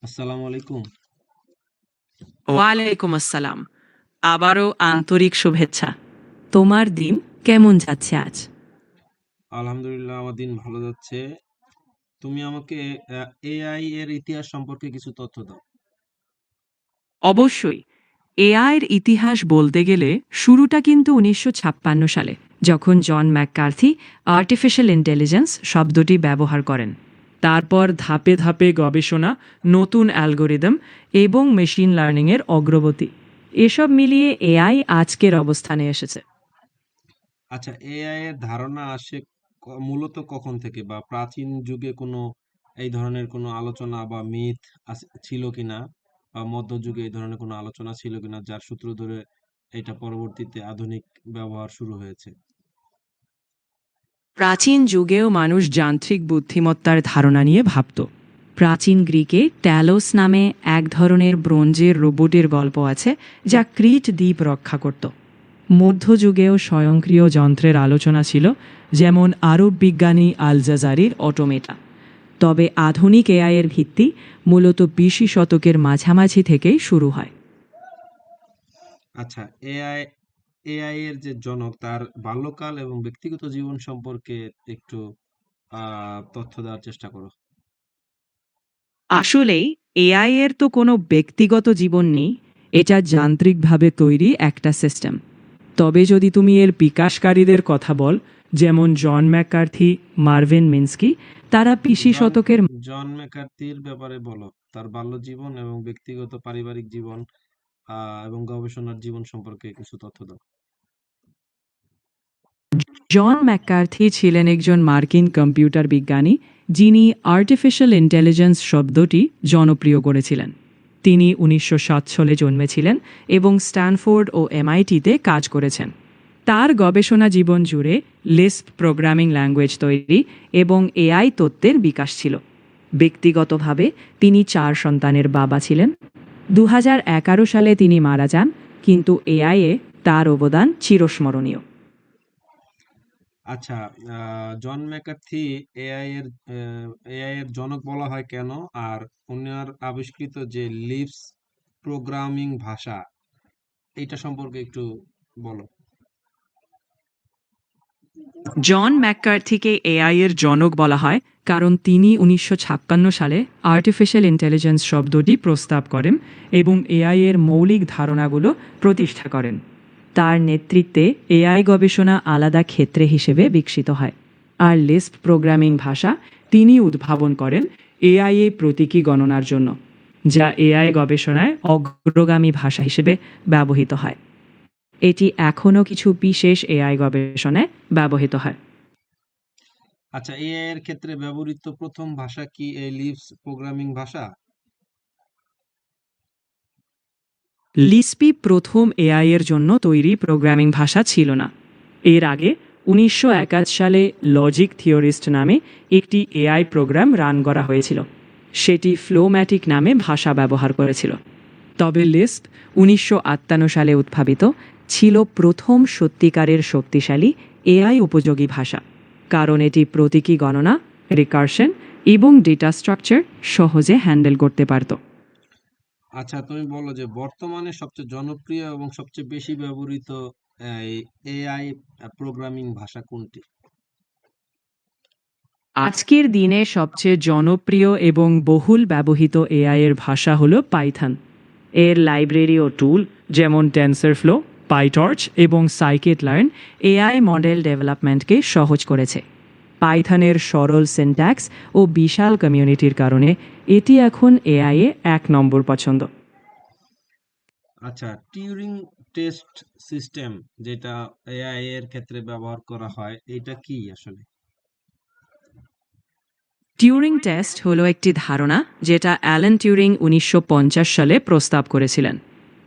আসসালামু আলাইকুম। ওয়ালাইকুম আসসালাম। আবারও আন্তরিক শুভেচ্ছা। তোমার দিন কেমন যাচ্ছে আজ? আলহামদুলিল্লাহ আমার দিন ভালো যাচ্ছে। তুমি আমাকে এআই এর ইতিহাস সম্পর্কে কিছু তথ্য দাও। অবশ্যই। এআইয়ের ইতিহাস বলতে গেলে শুরুটা কিন্তু ১৯৫৬ সালে, যখন জন ম্যাককার্থি আর্টিফিশিয়াল ইন্টেলিজেন্স শব্দটি ব্যবহার করেন। তারপর ধাপে ধাপে গবেষণা, নতুন অ্যালগোরিদম এবং মেশিন লার্নিংয়ের অগ্রগতি, এসব মিলিয়ে এআই আজকের অবস্থানে এসেছে। আচ্ছা, এআই এর ধারণা আসে মূলত কখন থেকে, বা প্রাচীন যুগে কোনো এই ধরনের কোনো আলোচনা বা মিথ ছিল কিনা, বা মধ্যযুগে এই ধরনের কোনো আলোচনা ছিল কিনা যার সূত্র ধরে এটা পরবর্তীতে আধুনিক ব্যবহার শুরু হয়েছে? প্রাচীন যুগেও মানুষ যান্ত্রিক বুদ্ধিমত্তার ধারণা নিয়ে ভাবত। প্রাচীন গ্রিকে ট্যালোস নামে এক ধরনের ব্রোঞ্জের রোবটের গল্প আছে, যা ক্রিট দ্বীপ রক্ষা করত। মধ্যযুগেও স্বয়ংক্রিয় যন্ত্রের আলোচনা ছিল, যেমন আরব বিজ্ঞানী আল জাজারির অটোমেটা। তবে আধুনিক এআইয়ের ভিত্তি মূলত ২০ শতকের মাঝামাঝি থেকেই শুরু হয়। আচ্ছা, এআই এআই এর যে জনক তার বাল্যকাল এবং ব্যক্তিগত জীবন সম্পর্কে একটু তথ্য দেওয়ার চেষ্টা করো। আসলেই এআই এর তো কোনো ব্যক্তিগত জীবন নেই, এটা যান্ত্রিকভাবে তৈরি একটা সিস্টেম। তবে যদি তুমি এর বিকাশকারীদের কথা বল, যেমন জন ম্যাককার্থি, মার্ভিন মিন্সকি, তারা ২০ জন শতকের জন ম্যাকার্থির ব্যাপারে বলো, তার বাল্য জীবন এবং ব্যক্তিগত পারিবারিক জীবন এবং গবেষণার জীবন সম্পর্কে কিছু তথ্য দাও। জন ম্যাককার্থি ছিলেন একজন মার্কিন কম্পিউটার বিজ্ঞানী, যিনি আর্টিফিশিয়াল ইন্টেলিজেন্স শব্দটি জনপ্রিয় করেছিলেন। তিনি ১৯০৭ সালে জন্মেছিলেন এবং স্ট্যানফোর্ড ও এমআইটিতে কাজ করেছেন। তার গবেষণা জীবন জুড়ে লিস্প প্রোগ্রামিং ল্যাঙ্গুয়েজ তৈরি এবং এআই তত্ত্বের বিকাশ ছিল। ব্যক্তিগতভাবে তিনি ৪ সন্তানের বাবা ছিলেন। ২০১১ সালে তিনি মারা যান, কিন্তু এআইয়ে তার অবদান চিরস্মরণীয়। আচ্ছা, জন ম্যাকার্থি এআই এর জনক বলা হয় কেন? আর উনার আবিষ্কৃত যে লিপস প্রোগ্রামিং ভাষা, এইটা সম্পর্কে একটু বলো। জন ম্যাককার্থিকে এআই এর জনক বলা হয় কারণ তিনি ১৯৫৬ সালে আর্টিফিশিয়াল ইন্টেলিজেন্স শব্দটি প্রস্তাব করেন এবং এআই এর মৌলিক ধারণাগুলো প্রতিষ্ঠা করেন। তার নেতৃত্বে এআই গবেষণা আলাদা ক্ষেত্রে হিসেবে বিকশিত হয়। আর লিস্প প্রোগ্রামিং ভাষা তিনি উদ্ভাবন করেন এআই এ প্রতীকী গণনার জন্য, যা এআই গবেষণায় অগ্রগামী ভাষা হিসেবে ব্যবহৃত হয়। এটি এখনও কিছু বিশেষ এআই গবেষণায় ব্যবহৃত হয়। আচ্ছা, এআই এর ক্ষেত্রে ব্যবহৃত প্রথম ভাষা কি এই লিপস প্রোগ্রামিং ভাষা? লিসপি প্রথম এআই এর জন্য তৈরি প্রোগ্রামিং ভাষা ছিল না। এর আগে ১৯২১ সালে লজিক থিওরিস্ট নামে একটি এআই প্রোগ্রাম রান করা হয়েছিল। সেটি ফ্লোম্যাটিক নামে ভাষা ব্যবহার করেছিল। তবে লিস্প ১৯৫৮ সালে উদ্ভাবিত ছিল প্রথম সত্যিকারের শক্তিশালী এআই উপযোগী ভাষা, কারণ এটি প্রতীকী গণনা, রিকার্শন এবং ডেটা স্ট্রাকচার সহজে হ্যান্ডেল করতে পারত। আচ্ছা, তুমি বলো যে বর্তমানে সবচেয়ে জনপ্রিয় এবং সবচেয়ে বেশি ব্যবহৃত এআই প্রোগ্রামিং ভাষা কোনটি? আজকের দিনে সবচেয়ে জনপ্রিয় এবং বহুল ব্যবহৃত এআই এর ভাষা হল পাইথন। এর লাইব্রেরি ও টুল যেমন টেনসরফ্লো, পাইটর্চ এবং scikit-learn এআই মডেল ডেভেলপমেন্টকে সহজ করেছে। পাইথনের সরল সিনট্যাক্স ও বিশাল কমিউনিটির কারণে এটি এখন এআই এ ১ নম্বর পছন্দ। আচ্ছা, টিউরিং টেস্ট সিস্টেম যেটা এআই এর ক্ষেত্রে ব্যবহার করা হয়, এটা কি আসলে? টিউরিং টেস্ট হলো একটি ধারণা যেটা অ্যালান টিউরিং ১৯৫০ সালে প্রস্তাব করেছিলেন।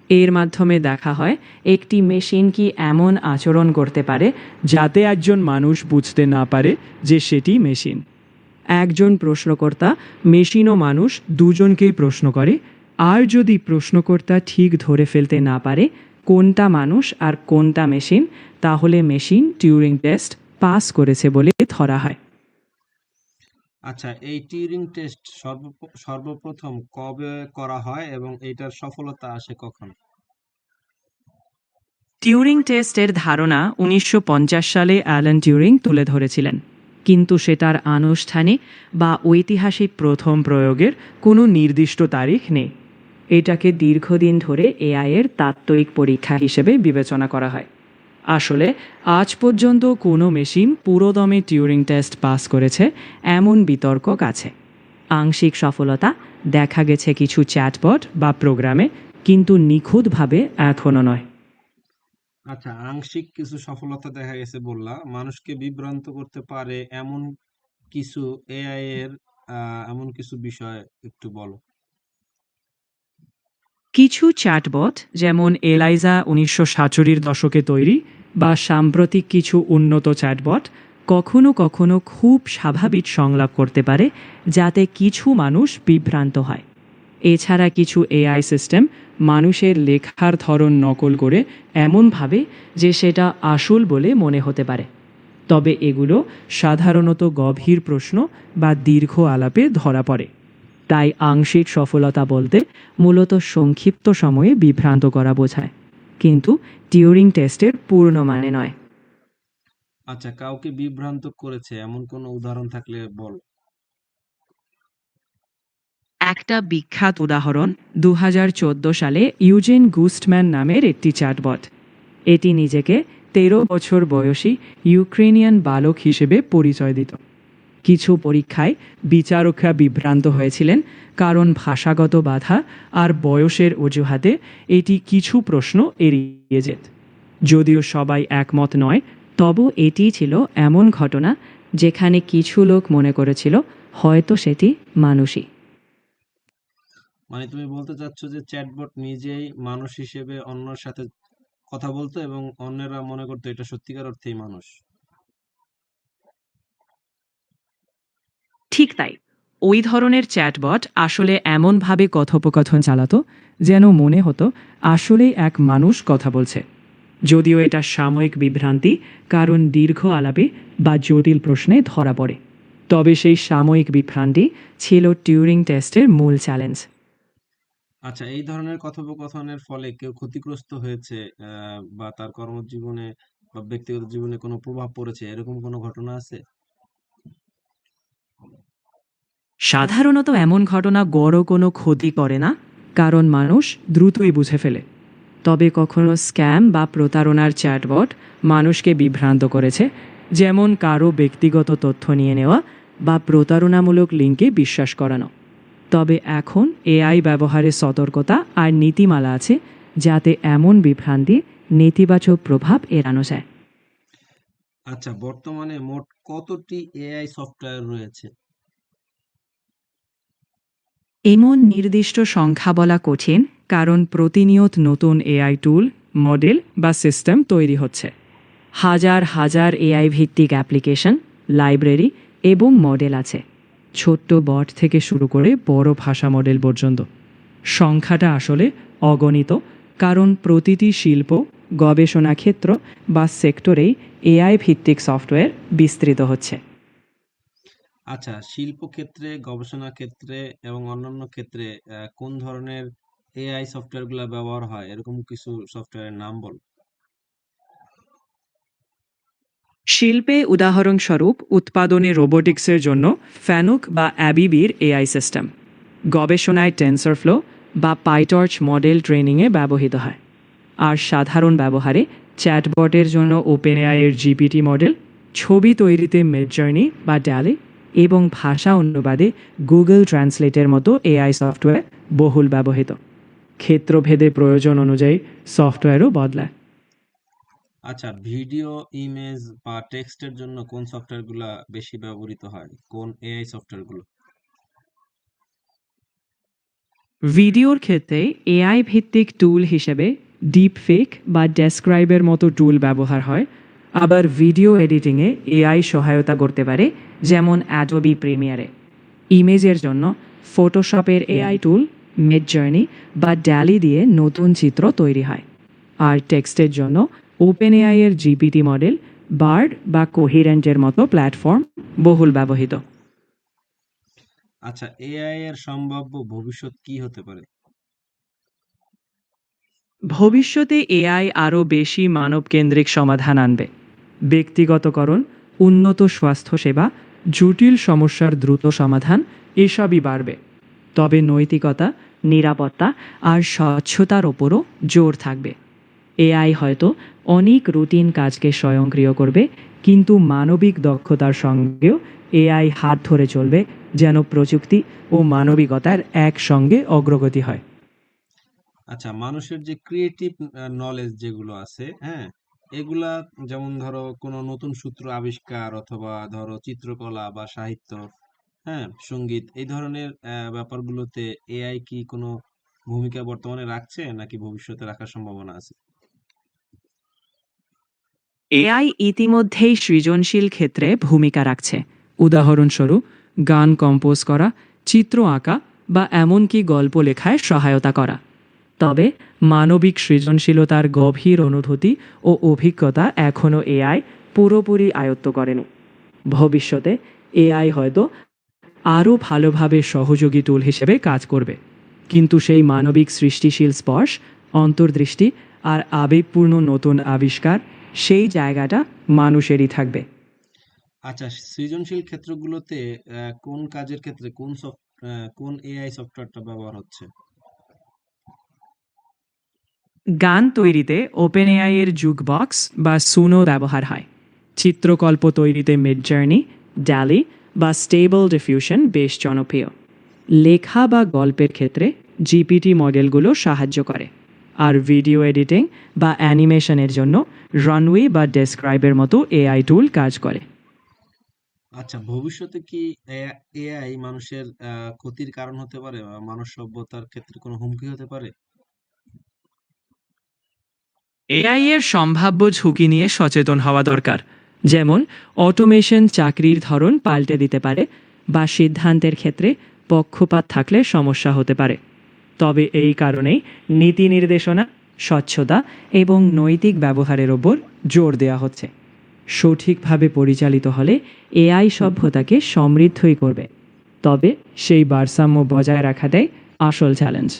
এর মাধ্যমে দেখা হয় একটি মেশিন কি এমন আচরণ করতে পারে যাতে একজন মানুষ বুঝতে না পারে যে সেটি মেশিন। একজন প্রশ্নকর্তা মেশিন ও মানুষ দুজনকেই প্রশ্ন করে, আর যদি প্রশ্নকর্তা ঠিক ধরে ফেলতে না পারে কোনটা মানুষ আর কোনটা মেশিন, তাহলে মেশিন টিউরিং টেস্ট পাস করেছে বলে ধরা হয়। আচ্ছা, এই টিউরিং টেস্ট সর্বপ্রথম কবে করা হয় এবং এটার সফলতা আসে কখন? টিউরিং টেস্টের ধারণা 1950 সালে অ্যালান টিউরিং তুলে ধরেছিলেন, কিন্তু সেটার আনুষ্ঠানিক বা ঐতিহাসিক প্রথম প্রয়োগের কোনো নির্দিষ্ট তারিখ নেই। এটাকে দীর্ঘদিন ধরে এআই এর তাত্ত্বিক পরীক্ষা হিসেবে বিবেচনা করা হয়। আসলে আজ পর্যন্ত কোনো মেশিন পুরোদমে টিউরিং টেস্ট পাস করেছে এমন বিতর্ক আছে। আংশিক সফলতা দেখা গেছে কিছু চ্যাটবট বা প্রোগ্রামে, কিন্তু নিখুঁতভাবে এখনও নয়। আচ্ছা, আংশিক কিছু সফলতা দেখা গেছে বললা, মানুষকে বিভ্রান্ত করতে পারে এমন কিছু এআই এর এমন কিছু বিষয় একটু বলো। কিছু চ্যাটবট যেমন এলাইজা 1970 দশকে তৈরি বা সাম্প্রতিক কিছু উন্নত চ্যাটবট কখনো কখনো খুব স্বাভাবিক সংলাপ করতে পারে, যাতে কিছু মানুষ বিভ্রান্ত হয়। এছাড়া কিছু এআই সিস্টেম মানুষের লেখার ধরন নকল করে এমনভাবে যে সেটা আসল বলে মনে হতে পারে। তবে এগুলো সাধারণত গভীর প্রশ্ন বা দীর্ঘ আলাপে ধরা পড়ে। তাই আংশিক সফলতা বলতে মূলত সংক্ষিপ্ত সময়ে বিভ্রান্ত করা বোঝায়, কিন্তু টিউরিং টেস্টের পূর্ণ মানে নয়। আচ্ছা, কাউকে বিভ্রান্ত করেছে এমন কোনো উদাহরণ থাকলে বল। একটা বিখ্যাত উদাহরণ 2014 সালে ইউজেন গুস্টম্যান নামের একটি চ্যাটবট। এটি নিজেকে 13 বছর বয়সী ইউক্রেনিয়ান বালক হিসেবে পরিচয় দিত। কিছু পরীক্ষায় বিচারকরা বিভ্রান্ত হয়েছিলেন, কারণ ভাষাগত বাধা আর বয়সের অজুহাতে এটি কিছু প্রশ্ন এড়িয়ে যেত। যদিও সবাই একমত নয়, তবু এটি ছিল এমন ঘটনা যেখানে কিছু লোক মনে করেছিল হয়তো সেটি মানুষই। মানে তুমি বলতে চাচ্ছ যে চ্যাটবট নিজেই মানুষ হিসেবে অন্যের সাথে কথা বলতো এবং অন্যেরা মনে করতো এটা সত্যিকার অর্থেই মানুষ। ঠিক তাই, ওই ধরনের চ্যাটবট আসলে এমনভাবে কথোপকথন চালাতো যেন মনে হতো আসলেই এক মানুষ কথা বলছে। যদিও এটা সাময়িক বিভ্রান্তি, কারণ দীর্ঘ আলাপে বা জটিল প্রশ্নে ধরা পড়ে। তবে সেই সাময়িক বিভ্রান্তি ছিল টিউরিং টেস্টের মূল চ্যালেঞ্জ। আচ্ছা, এই ধরনের কথোপকথনের ফলে কেউ ক্ষতিগ্রস্ত হয়েছে বা তার কর্মজীবনে বা ব্যক্তিগত জীবনে কোনো প্রভাব পড়েছে এরকম কোনো ঘটনা আছে? সাধারণত এমন ঘটনা গড় কোনো ক্ষতি করে না, কারণ মানুষ দ্রুতই বুঝে ফেলে। তবে কখনো স্ক্যাম বা প্রতারণার চ্যাটবট মানুষকে বিভ্রান্ত করেছে, যেমন কারো ব্যক্তিগত তথ্য নিয়ে নেওয়া বা প্রতারণামূলক লিঙ্কে বিশ্বাস করানো। তবে এখন এআই ব্যবহারে সতর্কতা আর নীতিমালা আছে, যাতে এমন বিভ্রান্তি নেতিবাচক প্রভাব এড়ানো যায়। আচ্ছা, বর্তমানে মোট কতটি এআই সফটওয়্যার রয়েছে? এমন নির্দিষ্ট সংখ্যা বলা কঠিন, কারণ প্রতিনিয়ত নতুন এআই টুল, মডেল বা সিস্টেম তৈরি হচ্ছে। হাজার হাজার এআই ভিত্তিক অ্যাপ্লিকেশন, লাইব্রেরি এবং মডেল আছে, ছোট্ট বট থেকে শুরু করে বড় ভাষা মডেল পর্যন্ত। সংখ্যাটা আসলে অগণিত, কারণ প্রতিটি শিল্প, গবেষণা ক্ষেত্র বা সেক্টরেই এআই ভিত্তিক সফটওয়্যার বিস্তৃত হচ্ছে। আচ্ছা, শিল্প ক্ষেত্রে, গবেষণা ক্ষেত্রে এবং অন্যান্য ক্ষেত্রে কোন ধরনের এআই সফটওয়্যার গুলা ব্যবহার হয় এরকম কিছু সফটওয়্যারের নাম বল। শিল্পে উদাহরণস্বরূপ উৎপাদনে রোবোটিক্সের জন্য ফ্যানুক বা অ্যাবিবির এআই সিস্টেম, গবেষণায় টেনসরফ্লো বা পাইটর্চ মডেল ট্রেনিংয়ে ব্যবহৃত হয়। আর সাধারণ ব্যবহারে চ্যাটবটের জন্য ওপেন এআইয়ের জিপিটি মডেল, ছবি তৈরিতে মিডজার্নি বা ড্যালি এবং ভাষা অনুবাদে গুগল ট্রান্সলেটের মতো এআই সফটওয়্যার বহুল ব্যবহৃত। ক্ষেত্রভেদে প্রয়োজন অনুযায়ী সফটওয়্যারও বদলায়। আচ্ছা, ভিডিও, ইমেজ বা টেক্সটের জন্য কোন সফটওয়্যার গুলা বেশি ব্যবহৃত হয়, কোন এআই সফটওয়্যার গুলো? ভিডিওর ক্ষেত্রে এআই ভিত্তিক টুল হিসেবে ডিপফেক বা ডেসক্রাইবের মতো টুল ব্যবহার হয়। আবার ভিডিও এডিটিংয়ে এআই সহায়তা করতে পারে, যেমন অ্যাডোবি প্রিমিয়ারে। ইমেজের জন্য ফটোশপের এআই টুল, মিডজার্নি বা ড্যালি দিয়ে নতুন চিত্র তৈরি হয়। আর টেক্সটের জন্য ওপেন এআইয়ের জিপিটি মডেল, বার্ড বা কোহিরেন্টের মতো প্ল্যাটফর্ম বহুল ব্যবহৃত। আচ্ছা, এআই এর সম্ভাব্য ভবিষ্যৎ কি হতে পারে? ভবিষ্যতে এআই আরও বেশি মানবকেন্দ্রিক সমাধান আনবে। ব্যক্তিগতকরণ, উন্নত স্বাস্থ্যসেবা, জটিল সমস্যার দ্রুত সমাধান এসবই বাড়বে। তবে নৈতিকতা, নিরাপত্তা আর স্বচ্ছতার ওপরও জোর থাকবে। এআই হয়তো অনেক রুটিন কাজকে স্বয়ংক্রিয় করবে, কিন্তু মানবিক দক্ষতার সঙ্গেও এআই হাত ধরে চলবে, যেন প্রযুক্তি ও মানবিকতার একসঙ্গে অগ্রগতি হয়। আচ্ছা, মানুষের যে ক্রিয়েটিভ নলেজ যেগুলো আছে, হ্যাঁ, এগুলা যেমন ধরো কোনো নতুন সূত্র আবিষ্কার অথবা ধরো চিত্রকলা বা সাহিত্য, হ্যাঁ, সঙ্গীত, এই ধরনের ব্যাপারগুলোতে এআই কি কোনো ভূমিকা বর্তমানে রাখছে নাকি ভবিষ্যতে রাখার সম্ভাবনা আছে? এআই ইতিমধ্যেই সৃজনশীল ক্ষেত্রে ভূমিকা রাখছে। উদাহরণস্বরূপ, গান কম্পোজ করা, চিত্র আঁকা বা এমনকি গল্প লেখায় সহায়তা করা। তবে মানবিক সৃজনশীলতার গভীর অনুভূতি ও অভিজ্ঞতা এখনও এআই পুরোপুরি আয়ত্ত করেনি। ভবিষ্যতে এআই হয়তো আরও ভালোভাবে সহযোগী টুল হিসেবে কাজ করবে, কিন্তু সেই মানবিক সৃষ্টিশীল স্পর্শ, অন্তর্দৃষ্টি আর আবেগপূর্ণ নতুন আবিষ্কার, সেই জায়গাটা মানুষেরই থাকবে। আচ্ছা, সৃজনশীল ক্ষেত্রগুলোতে কোন কাজের ক্ষেত্রে কোন এআই সফটওয়্যারটা ব্যবহার হচ্ছে? গান তৈরিতে ওপেন এআই এর জুকবক্স বা সুনো ব্যবহার হয়। চিত্রকল্প তৈরিতে মিডজার্নি, ড্যালি বা স্টেবল ডিফিউশন বেশ জনপ্রিয়। লেখা বা গল্পের ক্ষেত্রে জিপিটি মডেলগুলো সাহায্য করে। আর ভিডিও এডিটিং বা অ্যানিমেশনের জন্য রানওয়ে বা ডেসক্রাইবের মতো এআই টুল কাজ করে। আচ্ছা, ভবিষ্যতে কি এআই মানুষের ক্ষতির কারণ হতে পারে বা মানব সভ্যতার ক্ষেত্রে কোনো হুমকি হতে পারে? এআই এর সম্ভাব্য ঝুঁকি নিয়ে সচেতন হওয়া দরকার। যেমন, অটোমেশন চাকরির ধরন পাল্টে দিতে পারে বা সিদ্ধান্তের ক্ষেত্রে পক্ষপাত থাকলে সমস্যা হতে পারে। তবে এই কারণেই নীতি নির্দেশনা, স্বচ্ছতা এবং নৈতিক ব্যবহারের ওপর জোর দেওয়া হচ্ছে। সঠিকভাবে পরিচালিত হলে এআই সভ্যতাকে সমৃদ্ধই করবে। তবে সেই ভারসাম্য বজায় রাখাটাই আসল চ্যালেঞ্জ।